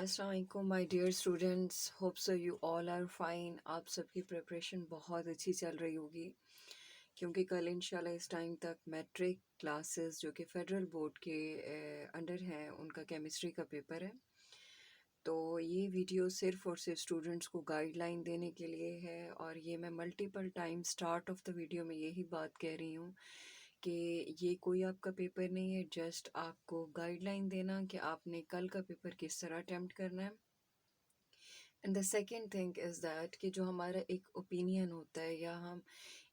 अस्सलाम वालेकुम my dear students, hope so you all are fine. आप सबकी प्रिपरेशन बहुत अच्छी चल रही होगी क्योंकि कल इंशाल्लाह इस टाइम तक मैट्रिक क्लासेस जो कि फेडरल बोर्ड के अंडर हैं उनका केमिस्ट्री का पेपर है। तो ये वीडियो सिर्फ़ और सिर्फ स्टूडेंट्स को गाइडलाइन देने के लिए है और ये मैं multiple time start of the video में यही बात कह रही हूँ कि ये कोई आपका पेपर नहीं है, जस्ट आपको गाइडलाइन देना कि आपने कल का पेपर किस तरह अटेम्प्ट करना है। And the second thing is that कि जो हमारा एक ओपिनियन होता है या हम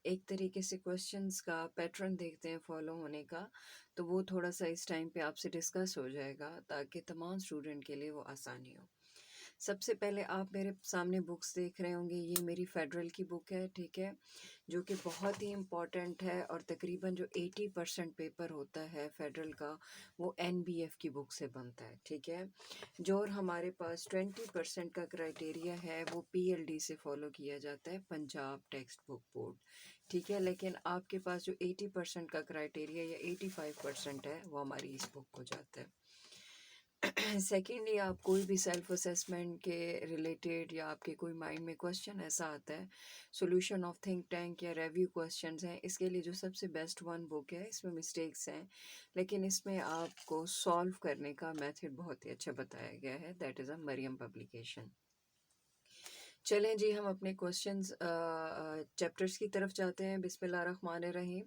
एक तरीके से क्वेश्चंस का पैटर्न देखते हैं फॉलो होने का, तो वो थोड़ा सा इस टाइम पे आपसे डिस्कस हो जाएगा ताकि तमाम स्टूडेंट के लिए वो आसानी हो। सबसे पहले आप मेरे सामने बुक्स देख रहे होंगे, ये मेरी फेडरल की बुक है, ठीक है, जो कि बहुत ही इम्पॉर्टेंट है और तकरीबन जो 80% पेपर होता है फेडरल का वो एनबीएफ की बुक से बनता है, ठीक है। जो और हमारे पास 20% का क्राइटेरिया है वो पीएलडी से फॉलो किया जाता है, पंजाब टेक्स्ट बुक बोर्ड, ठीक है। लेकिन आपके पास जो 80% का क्राइटेरिया या 85% है वो हमारी इस बुक को जाता है। सेकेंडली, आप कोई भी सेल्फ असेसमेंट के रिलेटेड या आपके कोई माइंड में क्वेश्चन ऐसा आता है, सॉल्यूशन ऑफ थिंक टैंक या रिव्यू क्वेश्चंस हैं, इसके लिए जो सबसे बेस्ट वन बुक है, इसमें मिस्टेक्स हैं लेकिन इसमें आपको सॉल्व करने का मेथड बहुत ही अच्छा बताया गया है, that is a Mariam publication. चलें जी, हम अपने क्वेश्चंस चैप्टर्स की तरफ जाते हैं। बिस्मिल्लाहिर्रहमानिर्रहीम।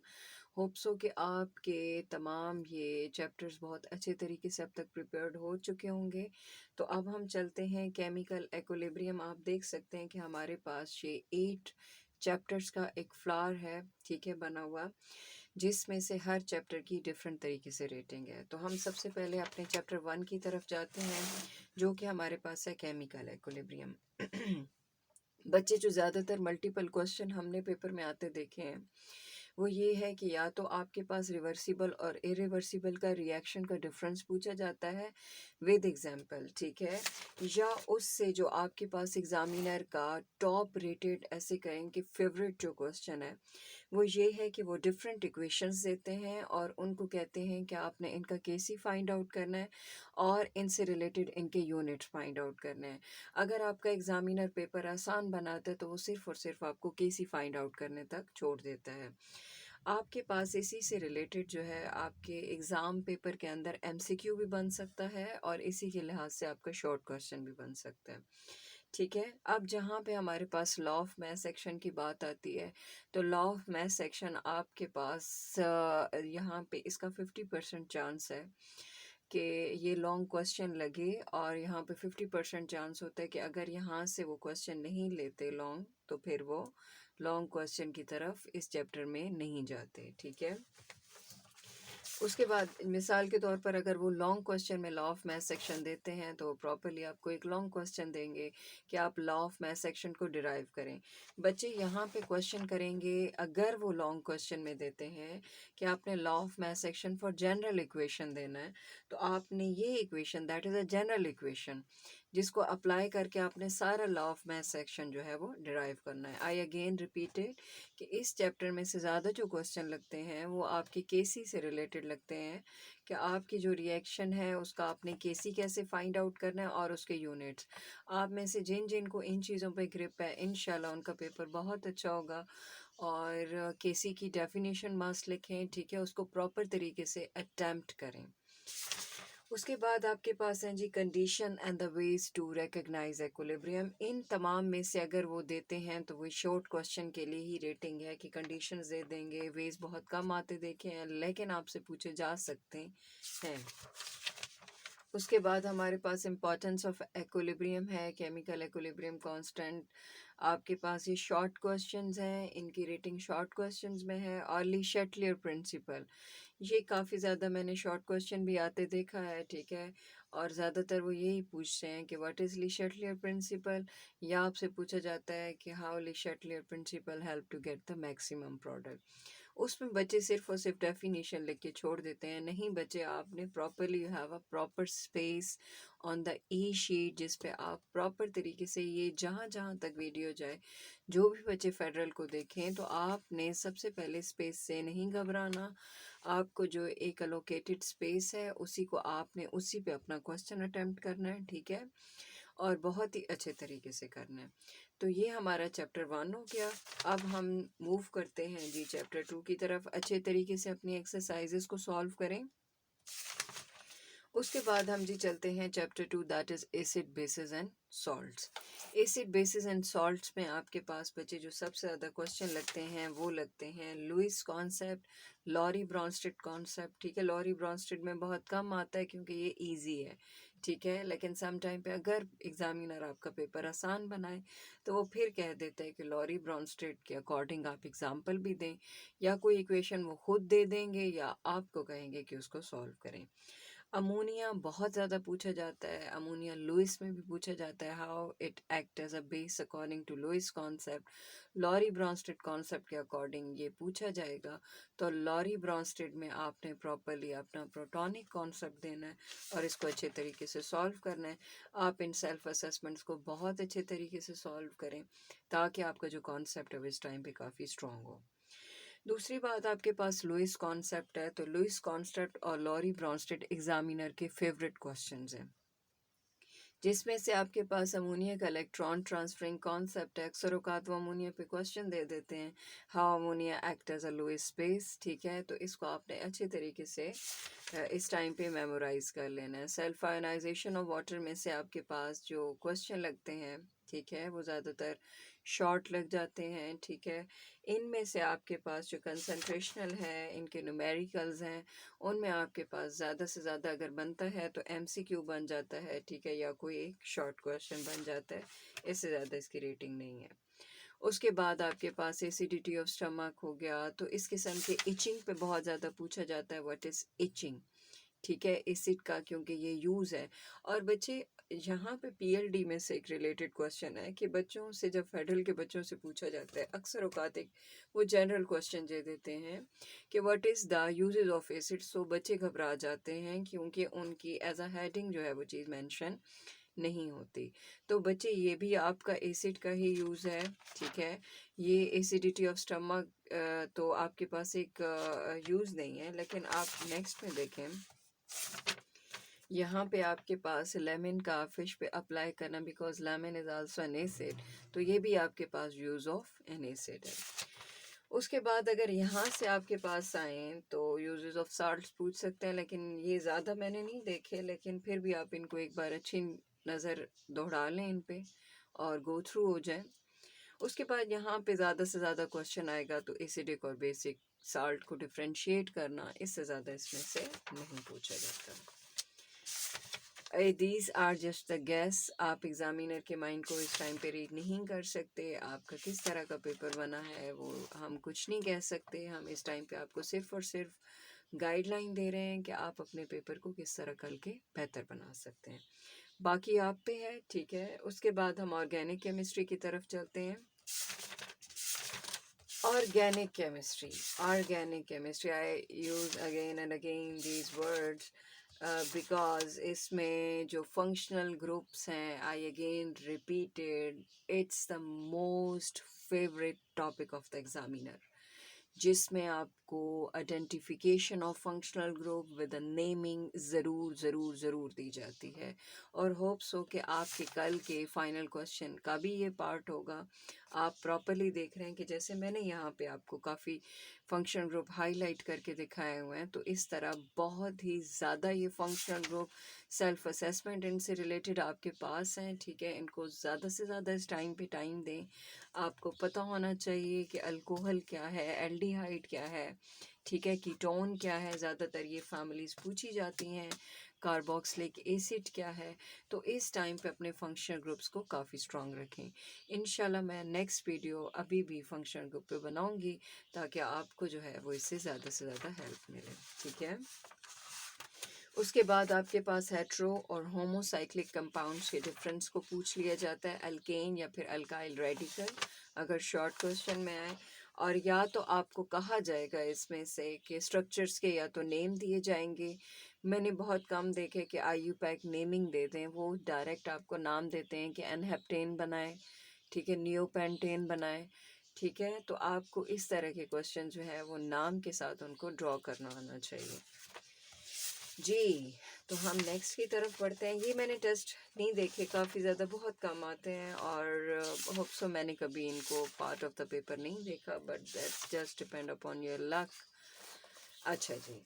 होप सो कि आपके तमाम ये चैप्टर्स बहुत अच्छे तरीके से अब तक प्रिपेयर्ड हो चुके होंगे। तो अब हम चलते हैं केमिकल एक्विलिब्रियम। आप देख सकते हैं कि हमारे पास ये 8 चैप्टर्स का एक फ्लावर है, ठीक है, बना हुआ, जिसमें से हर चैप्टर की डिफरेंट तरीके से रेटिंग है। तो हम सबसे पहले अपने चैप्टर 1 की तरफ जाते हैं जो कि हमारे पास है केमिकल एक्विलिब्रियम। बच्चे जो ज़्यादातर मल्टीपल क्वेश्चन हमने पेपर में आते देखे हैं वो ये है कि या तो आपके पास रिवर्सिबल और इरिवर्सिबल का रिएक्शन का डिफरेंस पूछा जाता है विद एग्जांपल, ठीक है, या उससे जो आपके पास एग्जामिनर का टॉप रेटेड ऐसे कहें कि फेवरेट जो क्वेश्चन है वो ये है कि वो डिफरेंट इक्वेशंस देते हैं और उनको कहते हैं कि आपने इनका केसी फाइंड आउट करना है और इनसे रिलेटेड इनके यूनिट्स फाइंड आउट करने हैं। अगर आपका एग्जामिनर पेपर आसान बनाता है तो वो सिर्फ़ और सिर्फ आपको केसी फाइंड आउट करने तक छोड़ देता है। आपके पास इसी से रिलेटेड जो है आपके एग्ज़ाम पेपर के अंदर एमसीक्यू भी बन सकता है और इसी के लिहाज से आपका शॉर्ट क्वेश्चन भी बन सकता है, ठीक है। अब जहाँ पे हमारे पास लॉ ऑफ मैथ सेक्शन की बात आती है, तो लॉ ऑफ मैथ सेक्शन आपके पास यहाँ पे इसका 50% चांस है कि ये लॉन्ग क्वेश्चन लगे और यहाँ पे 50% चांस होता है कि अगर यहाँ से वो क्वेश्चन नहीं लेते लॉन्ग तो फिर वो लॉन्ग क्वेश्चन की तरफ इस चैप्टर में नहीं जाते, ठीक है। उसके बाद मिसाल के तौर पर अगर वो लॉन्ग क्वेश्चन में लॉ ऑफ मैथ सेक्शन देते हैं तो प्रॉपर्ली आपको एक लॉन्ग क्वेश्चन देंगे कि आप लॉ ऑफ मैथ सेक्शन को डिराइव करें। बच्चे यहाँ पे क्वेश्चन करेंगे, अगर वो लॉन्ग क्वेश्चन में देते हैं कि आपने law of math section for general equation देना है, तो आपने ये equation that is a general equation जिसको अप्लाई करके आपने सारा लॉ ऑफ मैथ सेक्शन जो है वो डिराइव करना है। आई अगेन रिपीटेड कि इस चैप्टर में से ज़्यादा जो क्वेश्चन लगते हैं वो आपके केसी से रिलेटेड लगते हैं कि आपकी जो रिएक्शन है उसका आपने केसी कैसे फाइंड आउट करना है और उसके यूनिट्स। आप में से जिन जिन को इन चीज़ों पे ग्रिप है इंशाल्लाह उनका पेपर बहुत अच्छा होगा। और केसी की डेफिनेशन मस्ट लिखें, ठीक है, उसको प्रॉपर तरीके से अटैम्प्ट करें। उसके बाद आपके पास हैं जी condition and the ways to recognize equilibrium. इन तमाम में से अगर वो देते हैं तो वो शॉर्ट क्वेश्चन के लिए ही रेटिंग है कि कंडीशंस दे देंगे, वेज बहुत कम आते देखे हैं लेकिन आपसे पूछे जा सकते हैं। उसके बाद हमारे पास इम्पॉर्टेंस ऑफ एक्विलिब्रियम है, केमिकल एक्विलिब्रियम कांस्टेंट। आपके पास ये शॉर्ट क्वेश्चंस हैं, इनकी रेटिंग शॉर्ट क्वेश्चंस में है। और ली शेटलियर प्रिंसिपल, ये काफ़ी ज़्यादा मैंने शॉर्ट क्वेश्चन भी आते देखा है, ठीक है, और ज़्यादातर वो यही पूछते हैं कि what is Le Chatelier principle, या आपसे पूछा जाता है कि how Le Chatelier principle help to get the maximum product. उसमें बच्चे सिर्फ और सिर्फ डेफिनेशन लिख के छोड़ देते हैं। नहीं बच्चे, आपने properly have a proper space on the E sheet जिस पे आप प्रॉपर तरीके से ये जहाँ जहाँ तक वीडियो जाए, जो भी बच्चे फेडरल को देखें तो आपने सबसे पहले स्पेस से नहीं घबराना, आपको जो एक अलोकेटेड स्पेस है उसी को आपने उसी पे अपना क्वेश्चन अटेम्प्ट करना है, ठीक है, और बहुत ही अच्छे तरीके से करना है। तो ये हमारा चैप्टर 1 हो गया। अब हम मूव करते हैं जी चैप्टर 2 की तरफ। अच्छे तरीके से अपनी एक्सरसाइजेस को सॉल्व करें। उसके बाद हम जी चलते हैं chapter 2, that is acid basis and salts. Acid basis and salts में आपके पास बच्चे जो सबसे ज़्यादा क्वेश्चन लगते हैं वो लगते हैं Lewis concept, Lowry Bronsted concept, ठीक है। लॉरी ब्रॉन्स्टेड में बहुत कम आता है क्योंकि ये इजी है, ठीक है, लेकिन सम टाइम पे अगर एग्जामिनर आपका पेपर आसान बनाए तो वो फिर कह देता है कि लॉरी ब्रॉन्स्टेड के अकॉर्डिंग आप एग्जाम्पल भी दें, या कोई इक्वेशन वो खुद दे देंगे या आपको कहेंगे कि उसको सॉल्व करें। अमोनिया बहुत ज़्यादा पूछा जाता है, अमोनिया लुईस में भी पूछा जाता है, how it act as a base according to Lewis concept. Lowry Bronsted concept के अकॉर्डिंग ये पूछा जाएगा। तो लॉरी ब्रॉन्स्टेड में आपने प्रॉपरली अपना प्रोटॉनिक कॉन्सेप्ट देना है और इसको अच्छे तरीके से सॉल्व करना है। आप इन सेल्फ असेसमेंट्स को बहुत अच्छे तरीके से सॉल्व करें ताकि आपका जो कॉन्सेप्ट है वो इस टाइम पे काफ़ी स्ट्रॉन्ग हो। दूसरी बात, आपके पास लुईस कॉन्सेप्ट है, तो लुईस कॉन्सेप्ट और लॉरी ब्रॉन्स्टेड एग्जामिनर के फेवरेट क्वेश्चंस हैं, जिसमें से आपके पास अमोनिया का इलेक्ट्रॉन ट्रांसफरिंग कॉन्सेप्ट है। अक्सर औकात वो अमोनिया पे क्वेश्चन दे देते हैं, how ammonia act as a Lewis base, ठीक है, तो इसको आपने अच्छे तरीके से इस टाइम पे मेमोराइज कर लेना है। सेल्फ आयोनाइजेशन ऑफ वाटर में से आपके पास जो क्वेश्चन लगते हैं, ठीक है, वो ज़्यादातर शॉर्ट लग जाते हैं, ठीक है। इनमें से आपके पास जो कंसंट्रेशनल है, इनके न्यूमेरिकल्स हैं, उनमें आपके पास ज़्यादा से ज़्यादा अगर बनता है तो एमसीक्यू बन जाता है, ठीक है, या कोई एक शॉर्ट क्वेश्चन बन जाता है, इससे ज़्यादा इसकी रेटिंग नहीं है। उसके बाद आपके पास एसिडिटी ऑफ स्टमक हो गया, तो इस किस्म के इचिंग पे बहुत ज़्यादा पूछा जाता है, व्हाट इज़ इचिंग, ठीक है, एसिड का, क्योंकि ये यूज़ है। और बच्चे यहाँ पे पीएलडी में से एक रिलेटेड क्वेश्चन है कि बच्चों से, जब फेडरल के बच्चों से पूछा जाता है, अक्सर औकात एक वो जनरल क्वेश्चन दे देते हैं कि what is the uses of acid, so बच्चे घबरा जाते हैं क्योंकि उनकी एज अ हेडिंग जो है वो चीज़ मेंशन नहीं होती। तो बच्चे ये भी आपका एसिड का ही यूज़ है, ठीक है। ये एसिडिटी ऑफ स्टमक तो आपके पास एक यूज़ नहीं है, लेकिन आप नेक्स्ट में देखें, यहाँ पे आपके पास लेमन का फिश पे अप्लाई करना, because lemon is also an acid, तो ये भी आपके पास यूज़ ऑफ एन एसिड है। उसके बाद अगर यहाँ से आपके पास आए तो यूजेस ऑफ साल्ट्स पूछ सकते हैं, लेकिन ये ज़्यादा मैंने नहीं देखे, लेकिन फिर भी आप इनको एक बार अच्छी नज़र दौड़ा लें इन पे और गो थ्रू हो जाए। उसके बाद यहाँ पे ज़्यादा से ज़्यादा क्वेश्चन आएगा तो एसिडिक और बेसिक साल्ट को डिफ्रेंशिएट करना, इससे ज़्यादा इसमें से नहीं पूछा जाता। These are just the gas, आप एग्जामिनर के माइंड को इस टाइम पे रीड नहीं कर सकते। आपका किस तरह का पेपर बना है वो हम कुछ नहीं कह सकते। हम इस टाइम पे आपको सिर्फ और सिर्फ गाइडलाइन दे रहे हैं कि आप अपने पेपर को किस तरह करके बेहतर बना सकते हैं, बाकी आप पे है, ठीक है। उसके बाद हम ऑर्गेनिक केमिस्ट्री की तरफ चलते हैं। Organic chemistry I use again and again these words because इसमें जो फंक्शनल ग्रुप्स हैं, I again repeated, it's the most favourite topic of the examiner, जिसमें आपको identification of functional group with naming ज़रूर ज़रूर ज़रूर दी जाती है। और होप्स हो कि आपके कल के फाइनल क्वेश्चन का भी ये पार्ट होगा। आप प्रॉपरली देख रहे हैं कि जैसे मैंने यहाँ पे आपको काफ़ी फंक्शनल ग्रुप हाईलाइट करके दिखाए हुए हैं, तो इस तरह बहुत ही ज़्यादा ये फंक्शनल ग्रुप सेल्फ असेसमेंट इनसे रिलेटेड आपके पास हैं, ठीक है। इनको ज़्यादा से ज़्यादा इस टाइम पे टाइम दें। आपको पता होना चाहिए कि अल्कोहल क्या है, एल्डिहाइड क्या है, ठीक है, कीटोन क्या है, ज़्यादातर ये फैमिलीज़ पूछी जाती हैं, कार्बोक्सिलिक एसिड क्या है। तो इस टाइम पे अपने फंक्शनल ग्रुप्स को काफ़ी स्ट्रॉन्ग रखें। इंशाल्लाह मैं नेक्स्ट वीडियो अभी भी फंक्शनल ग्रुप पे बनाऊंगी ताकि आपको जो है वो इससे ज़्यादा से ज़्यादा हेल्प मिले, ठीक है। उसके बाद आपके पास हेट्रो और होमोसाइक्लिक कंपाउंड्स के डिफरेंस को पूछ लिया जाता है, अल्केन या फिर अल्काइल रेडिकल, अगर शॉर्ट क्वेश्चन में आए। और या तो आपको कहा जाएगा इसमें से कि स्ट्रक्चर्स के या तो नेम दिए जाएंगे। मैंने बहुत कम देखे कि IUPAC नेमिंग दे दें, वो डायरेक्ट आपको नाम देते हैं कि एनहेप्टेन बनाए, ठीक है, नियोपेंटेन बनाए, ठीक है, तो आपको इस तरह के क्वेश्चन जो है वो नाम के साथ उनको ड्रॉ करना आना चाहिए जी। तो हम नेक्स्ट की तरफ बढ़ते हैं। ये मैंने टेस्ट नहीं देखे, काफ़ी ज़्यादा बहुत कम आते हैं और होप सो मैंने कभी इनको पार्ट ऑफ द पेपर नहीं देखा, but that's just depend upon your luck. अच्छा जी,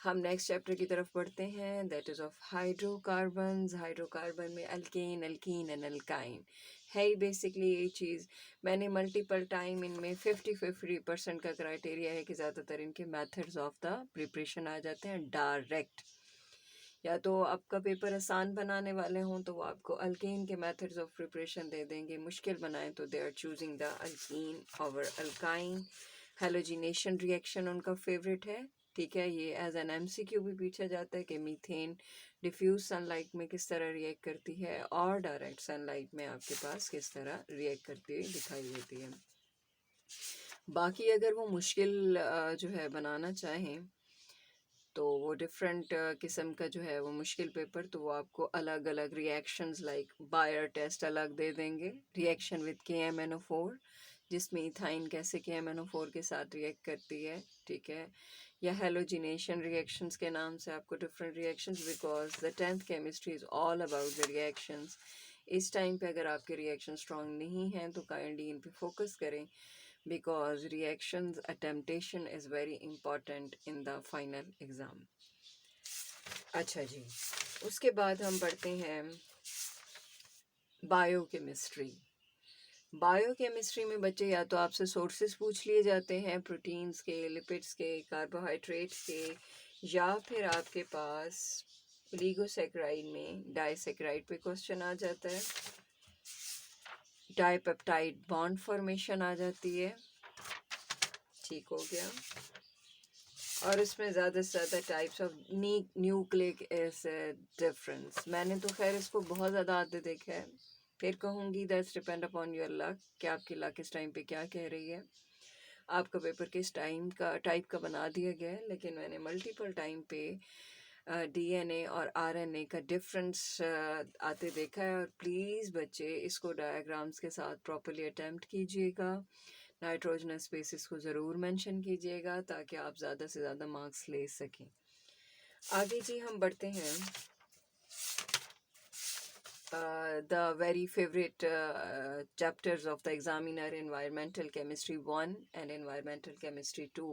हम नेक्स्ट चैप्टर की तरफ बढ़ते हैं, that is of hydrocarbons. Hydrocarbon में अल्केन, अल्कीन एंड अल्काइन है ही बेसिकली ये चीज़। मैंने मल्टीपल टाइम इनमें 50-50% का क्राइटेरिया है कि ज़्यादातर इनके मेथड्स ऑफ द प्रिपरेशन आ जाते हैं डायरेक्ट। या तो आपका पेपर आसान बनाने वाले हों तो वो आपको अल्केन के मेथड्स ऑफ प्रिपरेशन दे देंगे, मुश्किल बनाएं तो they are choosing the alkene over alkyne. Halogenation reaction उनका फेवरेट है, ठीक है। ये एज एन एमसीक्यू भी पूछा जाता है कि मीथेन डिफ्यूज सनलाइट में किस तरह रिएक्ट करती है और डायरेक्ट सनलाइट में आपके पास किस तरह रिएक्ट करती हुई दिखाई देती है। बाकी अगर वो मुश्किल जो है बनाना चाहें तो वो डिफरेंट किस्म का जो है वो मुश्किल पेपर, तो वो आपको अलग अलग रिएक्शंस लाइक बायर टेस्ट अलग दे देंगे, रिएक्शन विद KMnO4 जिसमें इथाइन कैसे KMnO4 के साथ रिएक्ट करती है, ठीक है। या हेलोजिनेशन रिएक्शंस के नाम से आपको different reactions, because the 10th chemistry is all about the reactions. इस टाइम पे अगर आपके रिएक्शन स्ट्रॉन्ग नहीं हैं तो काइंडली इन पे फोकस करें, because reactions attemptation is very important in the final exam। अच्छा जी, उसके बाद हम पढ़ते हैं बायोकेमिस्ट्री। बायोकेमिस्ट्री में बच्चे या तो आपसे सोर्सेज पूछ लिए जाते हैं प्रोटीन्स के, लिपिड्स के, कार्बोहाइड्रेट्स के, या फिर आपके पास ओलिगोसैकेराइड में डाइसैकेराइड पे क्वेश्चन आ जाता है, डाइपेप्टाइड बॉन्ड फॉर्मेशन आ जाती है, ठीक हो गया। और इसमें ज़्यादा से ज़्यादा types of nucleic acid difference, मैंने तो खैर इसको बहुत ज़्यादा आते देखा है, फिर कहूँगी that's depend upon your luck कि आपकी लक इस टाइम पे क्या कह रही है, आपका पेपर किस टाइप का बना दिया गया है। लेकिन मैंने मल्टीपल टाइम पे DNA और RNA का डिफरेंस आते देखा है। और प्लीज़ बच्चे इसको डायग्राम्स के साथ प्रॉपरली अटैम्प्ट कीजिएगा, नाइट्रोजनस स्पेसिस को ज़रूर मेंशन कीजिएगा ताकि आप ज़्यादा से ज़्यादा मार्क्स ले सकें। आगे जी हम बढ़ते हैं the very favorite chapters of the examiner, environmental chemistry 1 and environmental chemistry 2.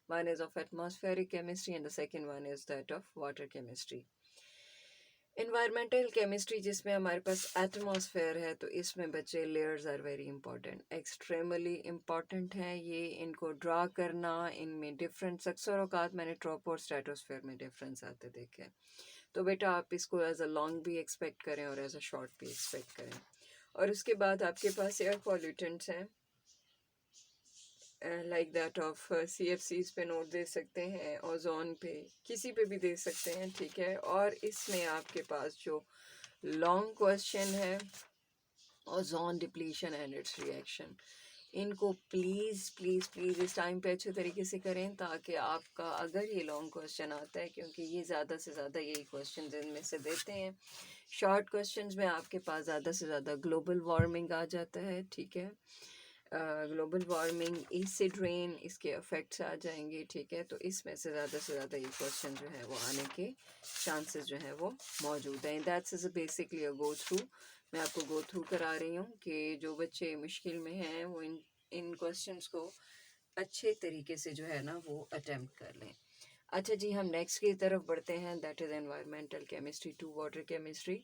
One is of atmospheric chemistry and the second one is that of water chemistry. Environmental chemistry जिसमें हमारे पास एटमॉस्फेयर है, तो इसमें बच्चे layers are very important, extremely important हैं ये, इनको ड्रा करना, इनमें डिफरेंट सक्सर औकात मैंने ट्रोप और स्ट्रेटोस्फेयर में डिफरेंस आते देखे। तो बेटा आप इसको एज अ लॉन्ग भी एक्सपेक्ट करें और एज अ शॉर्ट भी एक्सपेक्ट करें। और उसके बाद आपके पास एयर पॉल्यूटेंट्स हैं लाइक दैट ऑफ CFCs पे नोट दे सकते हैं, ओजोन पे, किसी पे भी दे सकते हैं, ठीक है। और इसमें आपके पास जो लॉन्ग क्वेश्चन है ozone depletion and it's reaction, इनको प्लीज़ प्लीज़ प्लीज़ इस टाइम पे अच्छे तरीके से करें ताकि आपका अगर ये लॉन्ग क्वेश्चन आता है, क्योंकि ये ज़्यादा से ज़्यादा यही क्वेश्चन इनमें से देते हैं। शॉर्ट क्वेश्चंस में आपके पास ज़्यादा से ज़्यादा ग्लोबल वार्मिंग आ जाता है, ठीक है। ग्लोबल वार्मिंग, एसिड रेन, इसके इफेक्ट्स आ जाएंगे, ठीक है। तो इसमें से ज़्यादा ये क्वेश्चन जो है वो आने के चांसेस जो है वो मौजूद हैं। That's is basically a go through, मैं आपको गो थ्रू करा रही हूँ कि जो बच्चे मुश्किल में हैं वो इन क्वेश्चंस को अच्छे तरीके से जो है ना वो अटेम्प्ट कर लें। अच्छा जी, हम नेक्स्ट की तरफ बढ़ते हैं, that is environmental chemistry 2 water chemistry.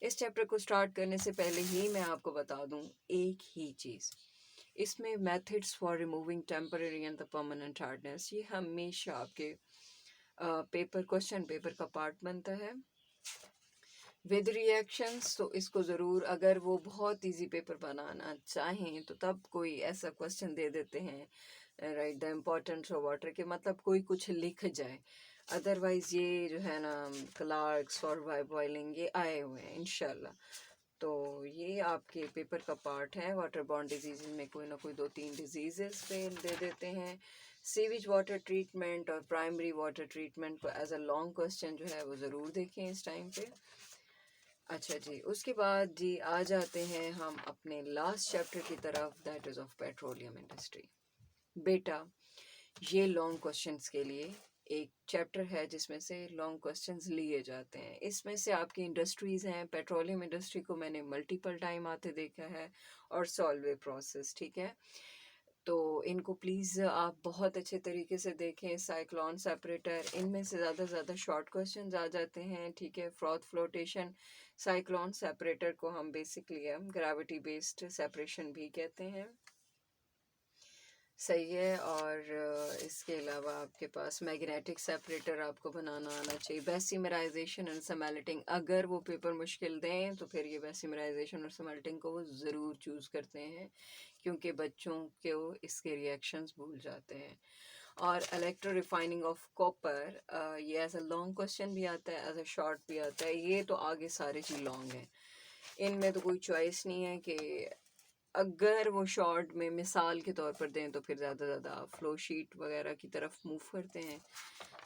इस चैप्टर को स्टार्ट करने से पहले ही मैं आपको बता दूँ एक ही चीज़, इसमें methods for removing temporary and the permanent hardness, ये हमेशा आपके पेपर क्वेश्चन पेपर का पार्ट बनता है विद रिएक्शंस। तो इसको ज़रूर, अगर वो बहुत इजी पेपर बनाना चाहें तो तब कोई ऐसा क्वेश्चन दे देते हैं, right the importance of water के, मतलब कोई कुछ लिख जाए। अदरवाइज़ ये जो है ना क्लार्क्स और बॉइलिंग ये आए हुए हैं इंशाल्लाह। तो ये आपके पेपर का पार्ट है। वाटर बॉर्न डिजीज़ में कोई ना कोई 2-3 डिजीज़ पे दे देते हैं। सीवेज वाटर ट्रीटमेंट और प्राइमरी वाटर ट्रीटमेंट को एज अ लॉन्ग क्वेश्चन जो है वो ज़रूर देखें इस टाइम पे। अच्छा जी, उसके बाद जी आ जाते हैं हम अपने लास्ट चैप्टर की तरफ, that is of petroleum industry. बेटा, ये लॉन्ग क्वेश्चंस के लिए एक चैप्टर है जिसमें से लॉन्ग क्वेश्चंस लिए जाते हैं। इसमें से आपकी इंडस्ट्रीज़ हैं, पेट्रोलियम इंडस्ट्री को मैंने मल्टीपल टाइम आते देखा है, और सॉल्वे प्रोसेस, ठीक है? तो इनको प्लीज़ आप बहुत अच्छे तरीके से देखें। साइक्लोन सेपरेटर, इनमें से ज़्यादा से ज़्यादा शॉर्ट क्वेश्चंस आ जाते हैं, ठीक है? फ्रॉथ फ्लोटेशन, साइक्लोन सेपरेटर को हम बेसिकली हम ग्रेविटी बेस्ड सेपरेशन भी कहते हैं, सही है। और इसके अलावा आपके पास मैग्नेटिक सेपरेटर आपको बनाना आना चाहिए। बेसिमराइजेशन एंड समेल्टिंग, अगर वो पेपर मुश्किल दें तो फिर ये बेसिमराइजेशन और समेल्टिंग को वो ज़रूर चूज़ करते हैं, क्योंकि बच्चों को इसके रिएक्शंस भूल जाते हैं। और इलेक्ट्रो रिफाइनिंग ऑफ कॉपर, ये एज अ लॉन्ग क्वेश्चन भी आता है, एज अ शॉर्ट भी आता है। ये तो आगे सारे चीज़ लॉन्ग हैं, इनमें तो कोई चॉइस नहीं है कि अगर वो शॉर्ट में मिसाल के तौर पर दें तो फिर ज़्यादा ज़्यादा फ्लो शीट वगैरह की तरफ मूव करते हैं।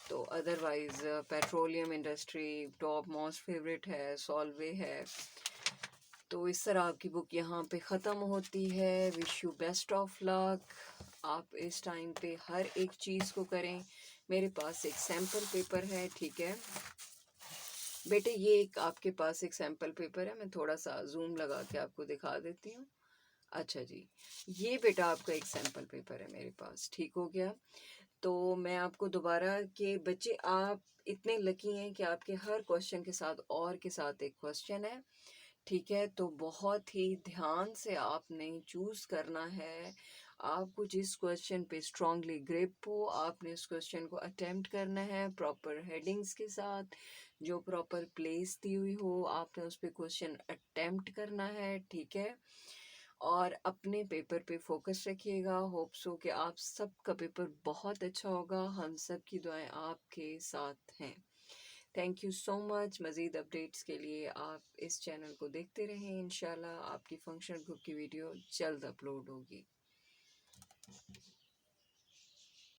तो otherwise petroleum industry top most favourite है, सॉल्वे है। तो इस तरह आपकी बुक यहाँ पे ख़त्म होती है। Wish you best of luck. आप इस टाइम पे हर एक चीज़ को करें। मेरे पास एक सैम्पल पेपर है, ठीक है बेटे, ये एक आपके पास एक सैम्पल पेपर है, मैं थोड़ा सा जूम लगा के आपको दिखा देती हूँ। अच्छा जी, ये बेटा आपका एक सैम्पल पेपर है मेरे पास, ठीक हो गया। तो मैं आपको दोबारा के बच्चे, आप इतने लकी हैं कि आपके हर क्वेश्चन के साथ और के साथ एक क्वेश्चन है, ठीक है? तो बहुत ही ध्यान से आपने चूज़ करना है। आपको जिस क्वेश्चन पे स्ट्रांगली ग्रिप हो, आपने उस क्वेश्चन को अटेम्प्ट करना है प्रॉपर हेडिंग्स के साथ, जो प्रॉपर प्लेस दी हुई हो, आपने उस पे क्वेश्चन अटेम्प्ट करना है, ठीक है? और अपने पेपर पे फोकस रखिएगा। होप सो कि आप सबका पेपर बहुत अच्छा होगा। हम सब की दुआएं आपके साथ हैं। Thank you so much. मज़ीद अपडेट्स के लिए आप इस चैनल को देखते रहें। इंशाल्लाह आपकी फंक्शनल ग्रुप की वीडियो जल्द अपलोड होगी।